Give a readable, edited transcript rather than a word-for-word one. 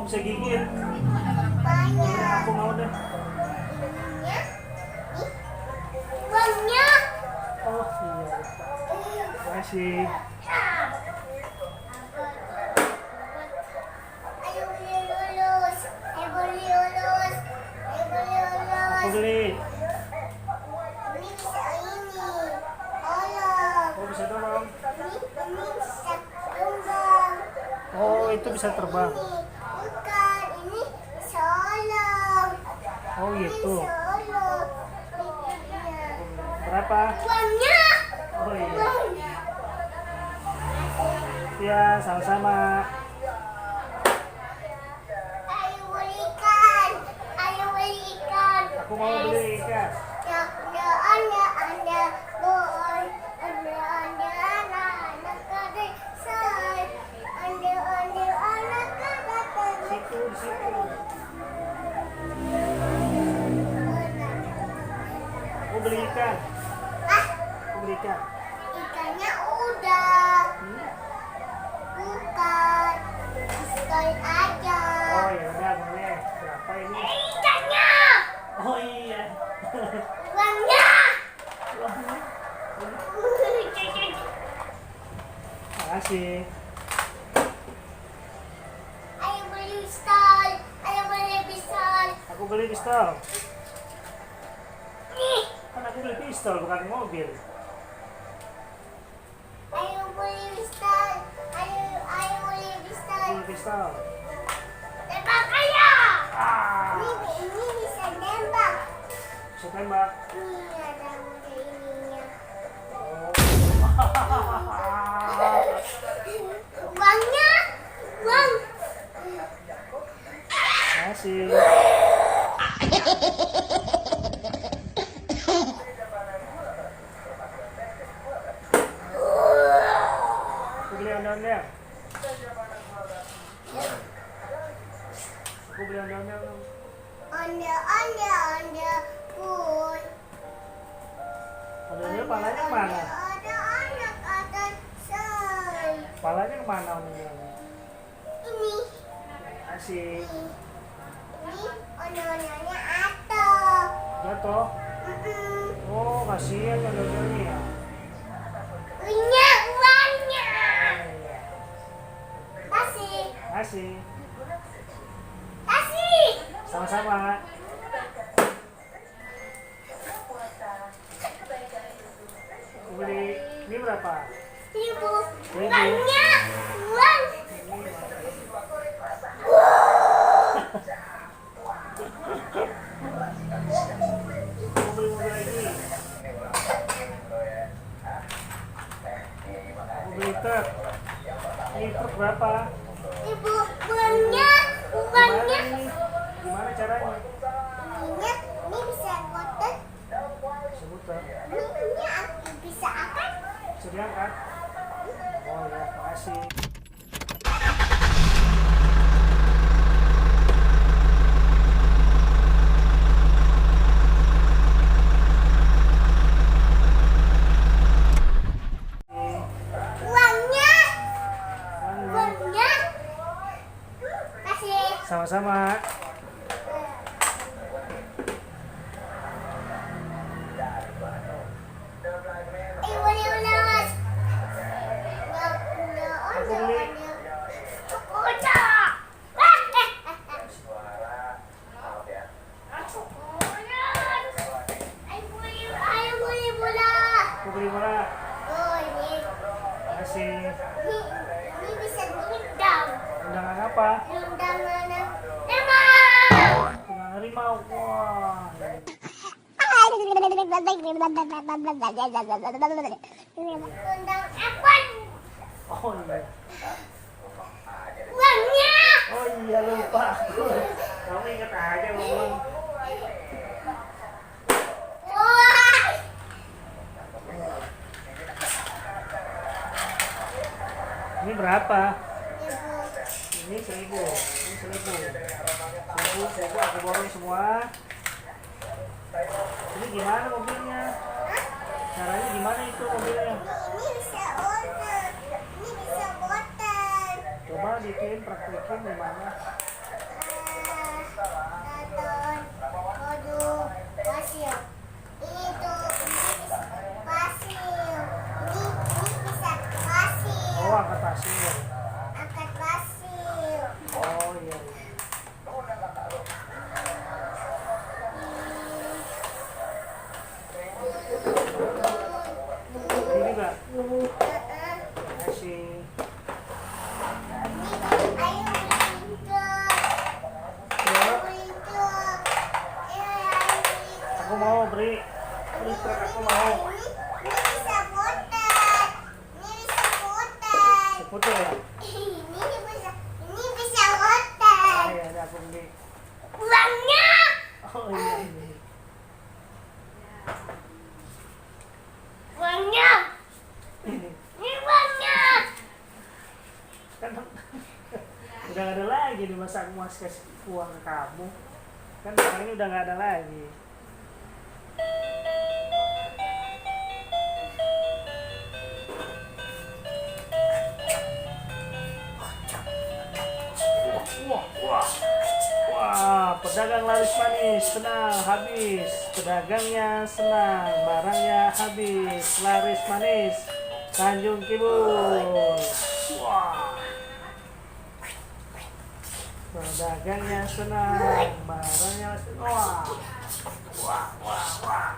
Bisa gigit. Banyak. Aku mau deh. Uangnya. Oh iya. Terima kasih. Ayo beli lulus. Ayo beli lulus. Ayo beli lulus. Aku beli. Ini bisa ini. Olong. Oh bisa dorong. Ini bisa tumbang. Oh itu bisa terbang. Ini bukan. Ini bisa olong. Oh Ini gitu. bisa olong. Ini. Berapa? Uangnya. Oh iya. Uangnya. Ya sama-sama. Ayo beli ikan. Ayo beli ikan. Aku mau beli ikan. Anda boy, anda anak kadek say, anda anak kadek. Situ di situ. Aku beli ikan. Ah, Aku beli ikan. ikannya udah, bukan, sekali aja. Oh ya udah boleh. Berapa ini? Ikannya, Oh iya. uangnya. Makasih. Ayo beli pistol, ayo beli pistol. Aku beli pistol. Nih, Kan aku beli pistol bukan mobil. ayo beli pistol, ayo beli pistol. Aku beli pistol. Tembak ayo. Ah, Ini bisa nembak. bisa tembak. Ini ada ininya. Uangnya, uang. Makasih. Aku beli ondel-ondel. Aku beli ondel-ondel. Anda, pun. Ondel-ondel palanya kemana? Ada anak atas say. Palanya kemana ondel-ondel? Ini, Makasih. ini ondel-ondelnya atau. Jatuh. Oh kasihan ondel-ondelnya ya. Uangnya, uangnya. Kasih, Makasih. kasih. Sama-sama. Aku beli. Ini berapa? Ibu, uangnya, uang. Aku beli mobil lagi. Aku beli truk. Ini truk berapa? Ibu, uangnya, uangnya. Gimana caranya? Ini bisa kotak. Sebutan. Ini aku bisa apa? Bisa diangkat? Oh ya, makasih. Uangnya, uangnya. Kasih. Sama-sama. Ibu lulus. Aku beli. Udah. Ayo beli bola. Aku beli bola. Oh ini, Makasih. ini bisa diundang. Undangan apa? Undangan emang. Undangan harimau. Wah. Undang F1. Oh iya. Uangnya. Oh iya lupa aku. Berapa? Ini 1.000. Ini 1.000. 1.000 aku borong semua. Ini gimana mobilnya? Caranya gimana itu mobilnya? Ini bisa order. Ini bisa botan. Coba bikin praktekin gimana? Daton, kodok, pasir. Ini tuh, ini bisa pasir. Ini bisa pasir. Oh, angkat pasir. Angkat pasir. Oh iya. Ini juga. Kasih. Aku mau beri truk, aku mau. Ini bisa botan. Ini bisa botan. Seputar ya? Ini bisa botan. Ah, iya, ada aku beli. Uangnya. Oh iya ini. Uangnya. Ini uangnya. Kan udah gak ada lagi di masa aku masih kasih uang ke kamu. Kan sekarang ini udah gak ada lagi. Wah, pedagang laris manis senang habis, pedagangnya senang, barangnya habis, laris manis, Tanjung Kibul. Wah, pedagangnya senang, barangnya senang. Wah, wah, wah, wah.